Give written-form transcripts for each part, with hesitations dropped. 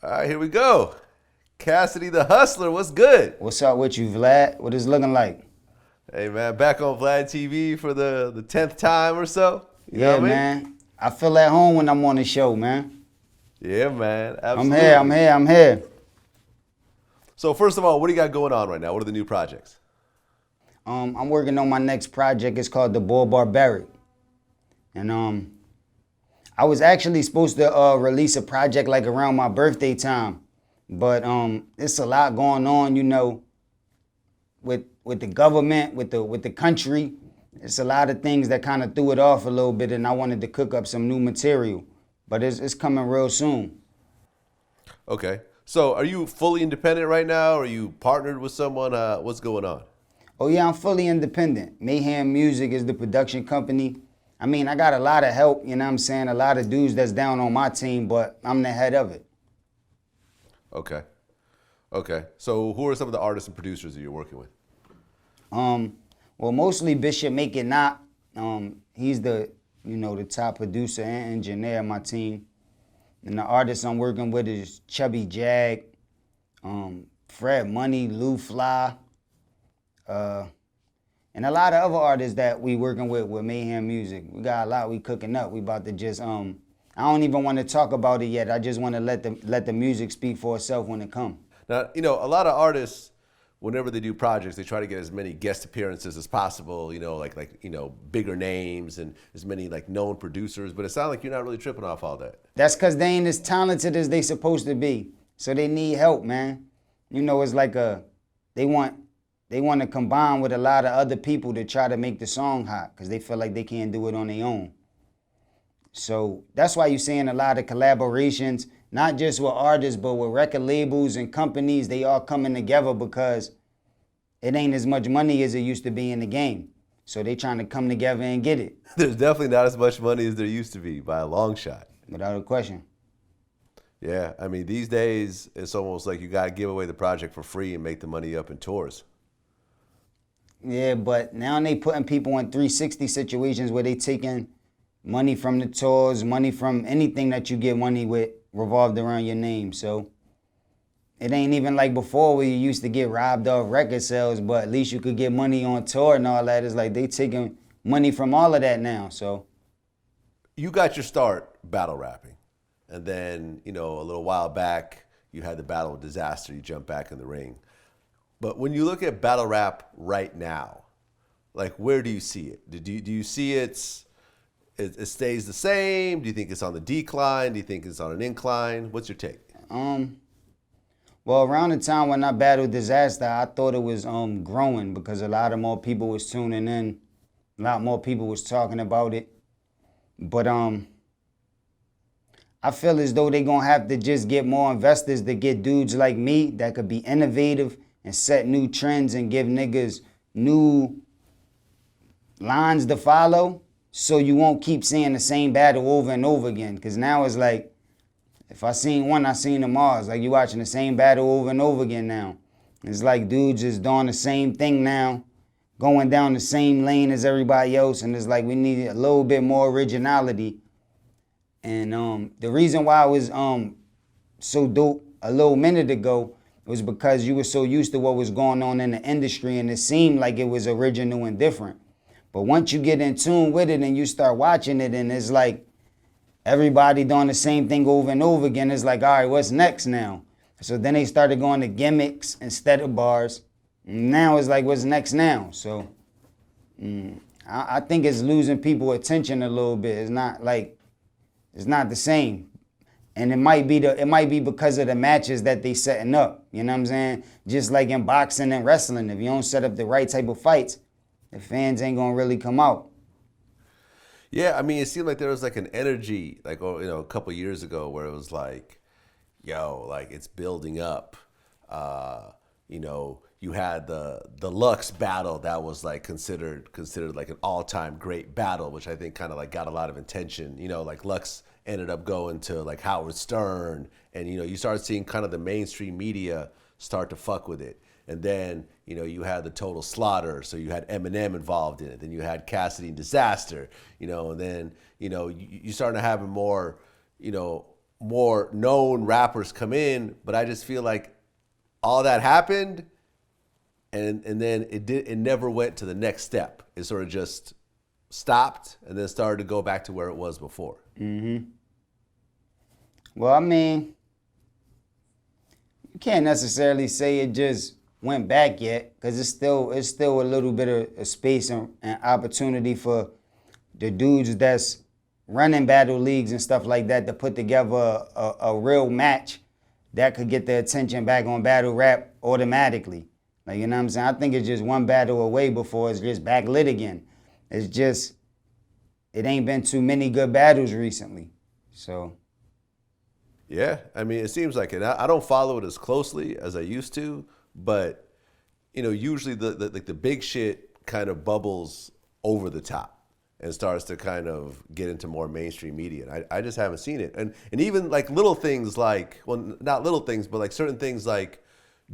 All right, here we go. Cassidy the Hustler, what's good? What's up with you, Vlad? What is looking like? Hey, man, back on VladTV for the 10th time or so. You know Yeah, what I mean? man. I feel at home when I'm on the show, man. Yeah, man, absolutely. I'm here. So first of all, what do you got going on right now? What are the new projects? I'm working on my next project. It's called the Boy Barbaric. And I was actually supposed to release a project like around my birthday time. But it's a lot going on, you know, with the government, with the country. It's a lot of things that kind of threw it off a little bit, and I wanted to cook up some new material. But it's coming real soon. Okay. So are you fully independent right now? Are you partnered with someone? What's going on? Oh yeah, I'm fully independent. Mayhem Music is the production company. I mean, I got a lot of help, you know what I'm saying? A lot of dudes that's down on my team, but I'm the head of it. Okay. Okay. So who are some of the artists and producers that you're working with? Well, mostly Bishop Make It Not. He's the top producer and engineer of my team. And the artists I'm working with is Chubby Jag, Fred Money, Lou Fly, and a lot of other artists that we working with Mayhem Music. We got a lot we cooking up. We about to just I don't even want to talk about it yet. I just want to let the music speak for itself when it comes. Now, a lot of artists, whenever they do projects, they try to get as many guest appearances as possible, like bigger names and as many like known producers, but it sounds like you're not really tripping off all that. That's because they ain't as talented as they supposed to be. So they need help, man. It's like they want to combine with a lot of other people to try to make the song hot because they feel like they can't do it on their own. So that's why you're seeing a lot of collaborations, not just with artists, but with record labels and companies. They all coming together because it ain't as much money as it used to be in the game. So they trying to come together and get it. There's definitely not as much money as there used to be by a long shot. Without a question. Yeah, I mean, these days, it's almost like you got to give away the project for free and make the money up in tours. Yeah, but now they putting people in 360 situations where they taking money from the tours, money from anything that you get money with revolved around your name. So it ain't even like before where you used to get robbed off record sales, but at least you could get money on tour and all that. It's like they taking money from all of that now. So you got your start battle rapping, and then a little while back you had the battle with Disaster. You jumped back in the ring. But when you look at battle rap right now, like where do you see it? Do you see it stays the same? Do you think it's on the decline? Do you think it's on an incline? What's your take? Well, around the time when I battled Disaster, I thought it was growing because a lot of more people was tuning in, a lot more people was talking about it. But I feel as though they're gonna have to just get more investors to get dudes like me that could be innovative and set new trends and give niggas new lines to follow so you won't keep seeing the same battle over and over again. Because now it's like, if I seen one, I seen them all. It's like you watching the same battle over and over again now. It's like dudes just doing the same thing now, going down the same lane as everybody else. And it's like we need a little bit more originality. And the reason why I was so dope a little minute ago was because you were so used to what was going on in the industry and it seemed like it was original and different. But once you get in tune with it and you start watching it and it's like everybody doing the same thing over and over again, it's like, all right, what's next now? So then they started going to gimmicks instead of bars. And now it's like, what's next now? So I think it's losing people attention a little bit. It's not the same. And it might be because of the matches that they setting up. You know what I'm saying? Just like in boxing and wrestling, if you don't set up the right type of fights, the fans ain't gonna really come out. Yeah, I mean, it seemed like there was like an energy, like a couple of years ago, where it was like, like it's building up. You had the Lux battle that was like considered like an all-time great battle, which I think kind of like got a lot of attention. Like Lux ended up going to like Howard Stern, and you started seeing kind of the mainstream media start to fuck with it. And then you had the Total Slaughter, so you had Eminem involved in it. Then you had Cassidy and Disaster, and then you started to have a more more known rappers come in, but I just feel like all that happened, and then it never went to the next step. It sort of just stopped and then started to go back to where it was before. Mm-hmm. Well, I mean, you can't necessarily say it just went back yet, because it's still a little bit of a space and opportunity for the dudes that's running battle leagues and stuff like that to put together a real match that could get the attention back on battle rap automatically. Like, you know what I'm saying? I think it's just one battle away before it's just back lit again. It's just, it ain't been too many good battles recently. So. Yeah, I mean, it seems like it. I don't follow it as closely as I used to, but, you know, usually the big shit kind of bubbles over the top and starts to kind of get into more mainstream media. And I just haven't seen it. And even like little things like, well, not little things, but like certain things like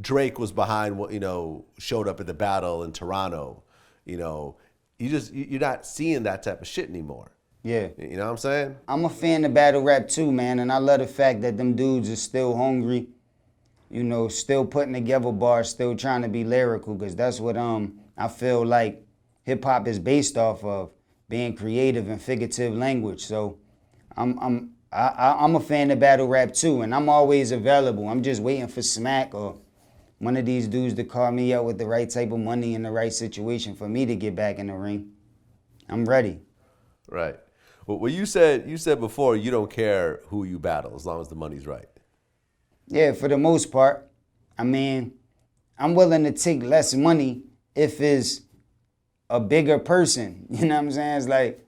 Drake was behind what, you know, showed up at the battle in Toronto. You know, you're not seeing that type of shit anymore. Yeah. You know what I'm saying? I'm a fan of battle rap too, man, and I love the fact that them dudes are still hungry, you know, still putting together bars, still trying to be lyrical, because that's what I feel like hip hop is based off of, being creative and figurative language. So I'm a fan of battle rap too, and I'm always available. I'm just waiting for Smack or one of these dudes to call me up with the right type of money in the right situation for me to get back in the ring. I'm ready. Right. Well, you said before you don't care who you battle as long as the money's right. Yeah, for the most part. I mean, I'm willing to take less money if it's a bigger person. You know what I'm saying? It's like,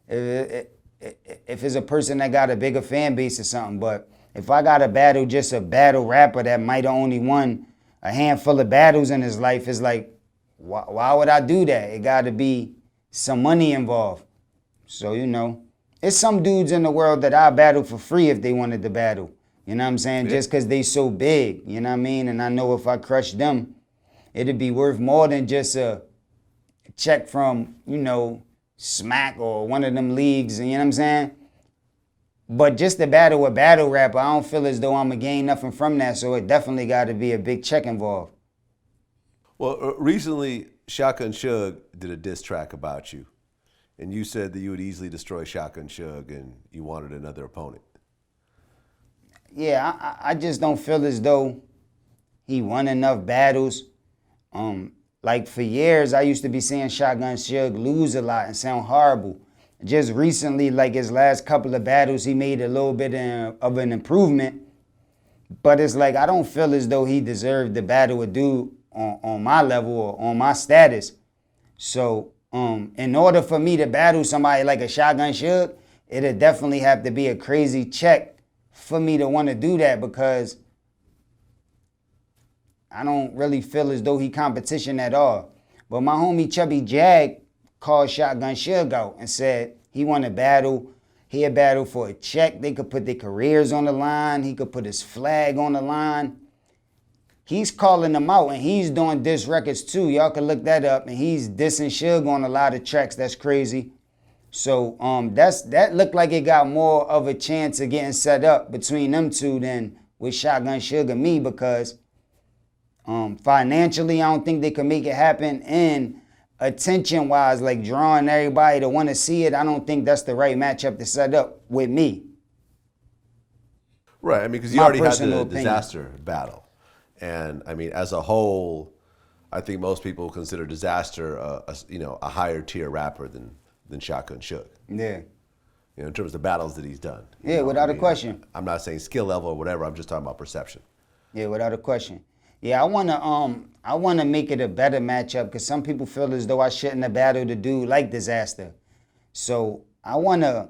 if it's a person that got a bigger fan base or something. But if I got to battle just a battle rapper that might have only won a handful of battles in his life, it's like, why would I do that? It got to be some money involved. So, you know, it's some dudes in the world that I battle for free if they wanted to battle. You know what I'm saying? Yeah. Just because they so big, you know what I mean? And I know if I crush them, it'd be worth more than just a check from, you know, Smack or one of them leagues, you know what I'm saying? But just to battle a battle rapper, I don't feel as though I'm going to gain nothing from that, so it definitely got to be a big check involved. Well, recently, Shotgun Suge did a diss track about you, and you said that you would easily destroy Shotgun Suge and you wanted another opponent. Yeah, I just don't feel as though he won enough battles. Like for years, I used to be seeing Shotgun Suge lose a lot and sound horrible. Just recently, like his last couple of battles, he made a little bit of an improvement. But it's like, I don't feel as though he deserved to battle a dude on my level or on my status. So in order for me to battle somebody like a Shotgun Suge, it'd definitely have to be a crazy check for me to want to do that, because I don't really feel as though he competition at all. But my homie Chubby Jag called Shotgun Suge out and said he want to battle. He'd battle for a check. They could put their careers on the line. He could put his flag on the line. He's calling them out, and he's doing diss records too. Y'all can look that up. And he's dissing Suge on a lot of tracks. That's crazy. So that looked like it got more of a chance of getting set up between them two than with Shotgun Suge and me, because financially, I don't think they can make it happen. And attention-wise, like drawing everybody to want to see it, I don't think that's the right matchup to set up with me. Right. I mean, because you already had the Disaster battle. And, I mean, as a whole, I think most people consider Disaster a higher tier rapper than Shotgun Suge. Yeah. You know, in terms of the battles that he's done. Yeah, without a question. I'm not saying skill level or whatever. I'm just talking about perception. Yeah, without a question. Yeah, I wanna make it a better matchup, because some people feel as though I shouldn't have battled a dude like Disaster. So I wanna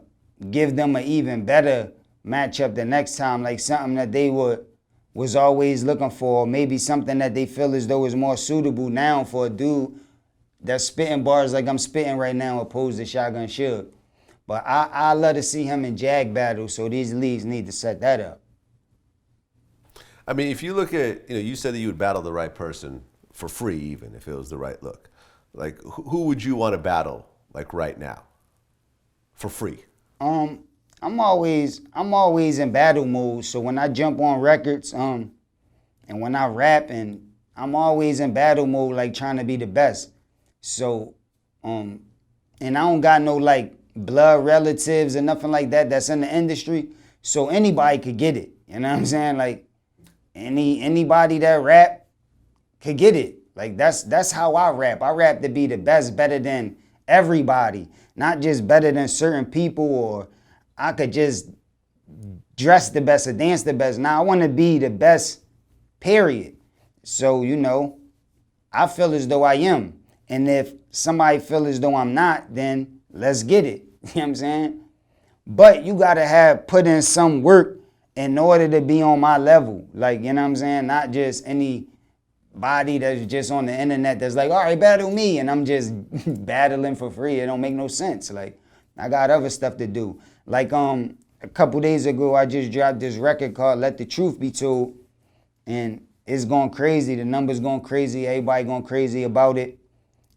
give them an even better matchup the next time, like something that they was always looking for, maybe something that they feel as though is more suitable now for a dude that's spitting bars like I'm spitting right now, opposed to Shotgun Suge. But I love to see him in Jag battle, so these leagues need to set that up. I mean, if you look at, you said that you would battle the right person for free, even if it was the right look. Like, who would you want to battle, like, right now, for free? I'm always in battle mode. So when I jump on records, and when I rap, and I'm always in battle mode, like trying to be the best. So, and I don't got no like blood relatives or nothing like that that's in the industry. So anybody could get it. You know what I'm saying? Like anybody that rap could get it. Like that's how I rap. I rap to be the best, better than everybody, not just better than certain people, or I could just dress the best or dance the best. Now I want to be the best, period. So, you know, I feel as though I am. And if somebody feel as though I'm not, then let's get it. You know what I'm saying? But you got to have put in some work in order to be on my level. Like, you know what I'm saying? Not just anybody that's just on the internet that's like, all right, battle me. And I'm just battling for free. It don't make no sense. Like, I got other stuff to do. Like, a couple days ago, I just dropped this record called Let the Truth Be Told. And it's going crazy. The numbers going crazy. Everybody going crazy about it.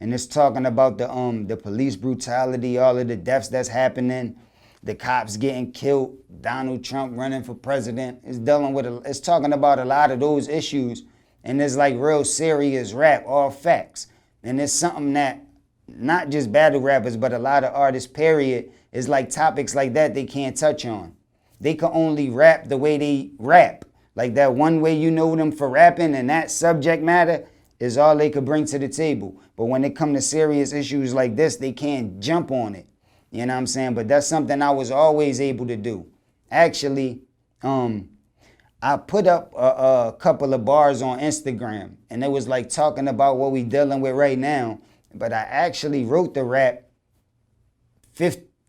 And it's talking about the police brutality, all of the deaths that's happening, the cops getting killed, Donald Trump running for president. It's talking about a lot of those issues. And it's like real serious rap, all facts. And it's something that not just battle rappers, but a lot of artists, period, is like topics like that they can't touch on. They can only rap the way they rap. Like that one way you know them for rapping, and that subject matter is all they could bring to the table. But when it come to serious issues like this, they can't jump on it. You know what I'm saying? But that's something I was always able to do. Actually, I put up a couple of bars on Instagram, and it was like talking about what we dealing with right now. But I actually wrote the rap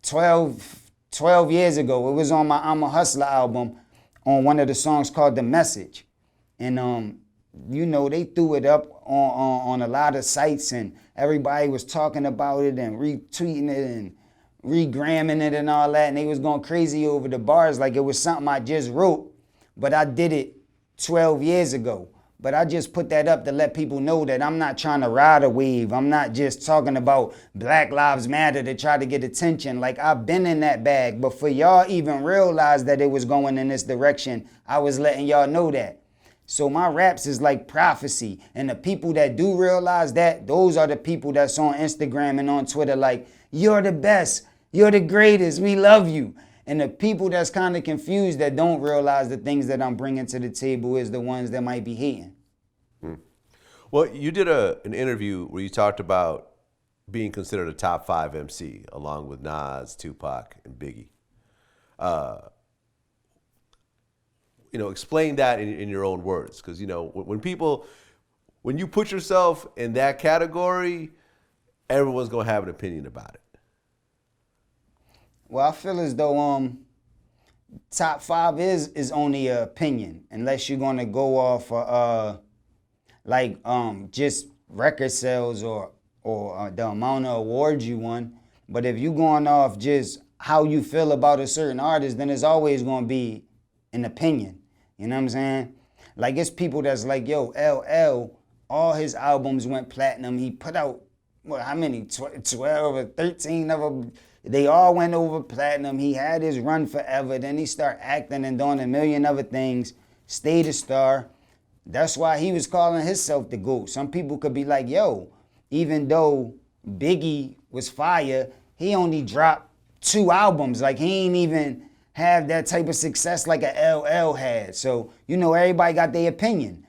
12 years ago. It was on my I'm a Hustler album, on one of the songs called The Message. And, you know, they threw it up on a lot of sites, and everybody was talking about it and retweeting it and regramming it and all that. And they was going crazy over the bars like it was something I just wrote, but I did it 12 years ago. But I just put that up to let people know that I'm not trying to ride a wave. I'm not just talking about Black Lives Matter to try to get attention. Like, I've been in that bag. But for y'all even realize that it was going in this direction, I was letting y'all know that. So my raps is like prophecy. And the people that do realize that, those are the people that's on Instagram and on Twitter like, you're the best. You're the greatest. We love you. And the people that's kind of confused that don't realize the things that I'm bringing to the table is the ones that might be hating. Well, you did an interview where you talked about being considered a top 5 MC along with Nas, Tupac, and Biggie. You know, explain that in your own words, because you know when you put yourself in that category, everyone's gonna have an opinion about it. Well, I feel as though top 5 is only an opinion, unless you're gonna go off just record sales or the amount of awards you won. But if you're going off just how you feel about a certain artist, then it's always gonna be an opinion. You know what I'm saying? Like, it's people that's like, yo, LL, all his albums went platinum. He put out, how many? 12 or 13 of them. They all went over platinum. He had his run forever. Then he started acting and doing a million other things. Stayed a star. That's why he was calling himself the GOAT. Some people could be like, yo, even though Biggie was fire, he only dropped 2 albums. Like, he ain't even have that type of success like a LL had. So, you know, everybody got their opinion.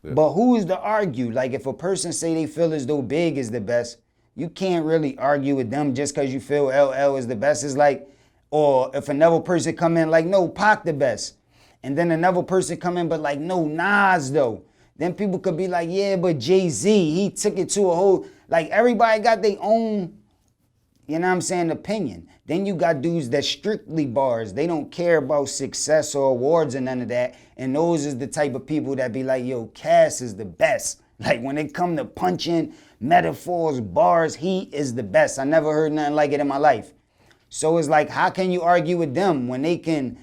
Yeah. But who's to argue? Like, if a person say they feel as though Big is the best, you can't really argue with them just because you feel LL is the best. It's like, or if another person come in like, no, Pac the best. And then another person come in but like, no, Nas though. Then people could be like, yeah, but Jay-Z, he took it to a whole, like, everybody got their own, you know what I'm saying, opinion. Then you got dudes that strictly bars. They don't care about success or awards and none of that. And those is the type of people that be like, yo, Cass is the best. Like, when it come to punching, metaphors, bars, he is the best. I never heard nothing like it in my life. So it's like, how can you argue with them when they can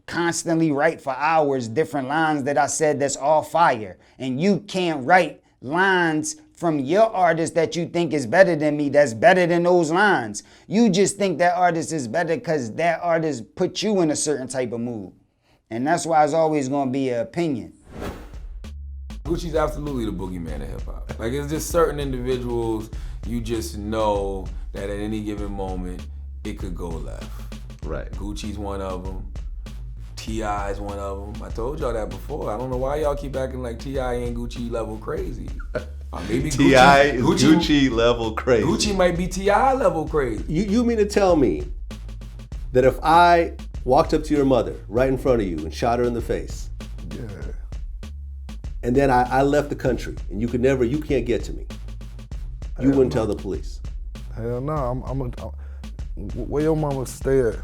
constantly write for hours different lines that I said that's all fire? And you can't write lines from your artist that you think is better than me, that's better than those lines. You just think that artist is better because that artist put you in a certain type of mood. And that's why it's always gonna be an opinion. Gucci's absolutely the boogeyman of hip hop. Like, it's just certain individuals you just know that at any given moment it could go left. Right. Gucci's one of them. T.I.'s one of them. I told y'all that before. I don't know why y'all keep acting like T.I. ain't Gucci level crazy. Maybe T.I. is Gucci level crazy. Gucci might be T.I. level crazy. You mean to tell me that if I walked up to your mother right in front of you and shot her in the face, Yeah. and then I left the country and you can't get to me, you wouldn't tell the police? Hell no, where your mama stay at?